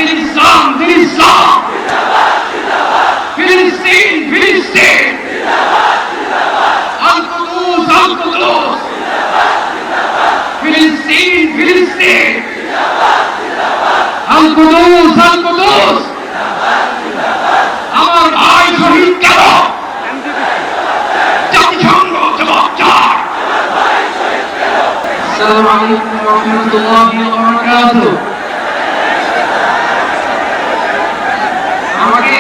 ফিলিস্তিন ফিলিস্তিন ফিলিস্তিন ফিলিস্তিন আল কুদুস ফিলিস্তিন ফিলিস্তিন আল কুদুস আমার ভাই শহীদ কেন জাতিসংঘ জবাব চায়। আসসালামু আলাইকুম ওয়া রাহমাতুল্লাহি ওয়া বারাকাতুহু। আমাকে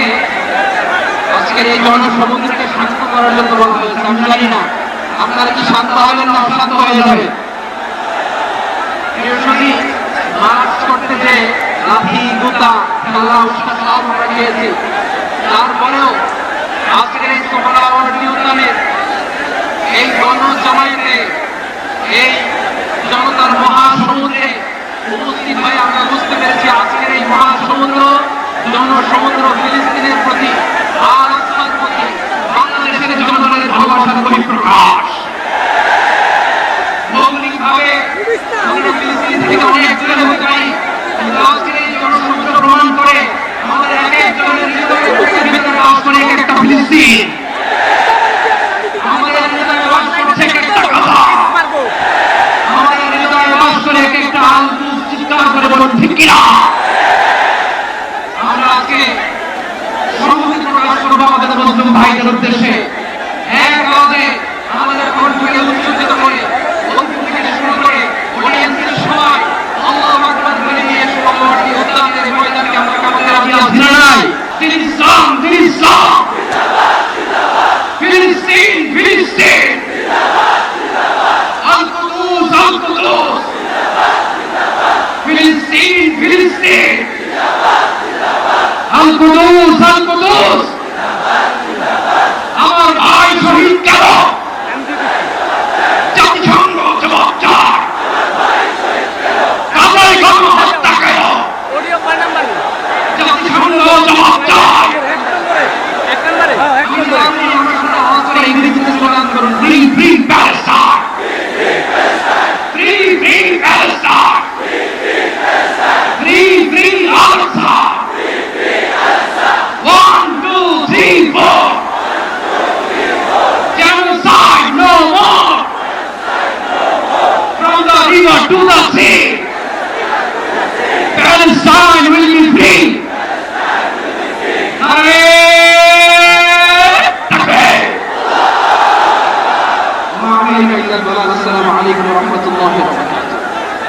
আজকের এই জনসমুদ্রকে শান্ত করার জন্য বলা হয়েছে। আমি জানি না আপনারা কি শান্ত হবেন না অশান্ত হয়ে যাবে। মার্চ করতে যে লাঠি গুতা খেলা উৎসাহ সব আমরা খেয়েছি, তারপরেও আজকের এই সোহরাওয়ার্দী উদ্যানের এই গণজমায়েতে এই জনতার মহাসমুদ্রে উপস্থিত হয়ে আমরা বুঝতে পেরেছি আজকের এই মহাসমুদ্র জনসমুদ্র ফিলিস্তিনের প্রতি আর আস্থার প্রতি বাংলাদেশের জনগণের ভালোবাসার বহিঃপ্রকাশ। মৌলিকভাবে আমরা ফিলিস্তিন থেকে অনেক দূরে হতে পারি, কিন্তু আজকের এই জনসমুদ্র প্রমাণ করে আমাদের এক একজনের হৃদয়ের ভিতরে বাস করে এক একটা ফিলিস্তিন। আমাদের হৃদয়ে বাস করছে এক একটা গাজা, আমাদের হৃদয়ে বাস করে এক একটা আল কুদস। চিৎকার করে বলুন ঠিক কিনা। আমরা আজকে সহমত প্রকাশ করবো আমাদের মুসলিম ভাইদের উদ্দেশ্যে। এক আওয়াজে আমাদের কণ্ঠকে উচ্চরিত করে বন্ধু থেকে শুরু করে অডিয়েন্সের সবাই আল্লাহু আকবার বলে নিয়ে সোহরাওয়ার্দী উদ্যানের ময়দানকে আমরা কামাতে রাজি আছি না নাই? ফিলিস্তিন ফিলিস্তিন ফিলিস্তিন ফিলিস্তিন আল কুদুস ফিলিস্তিন ফিলিস্তিন আল কুদুস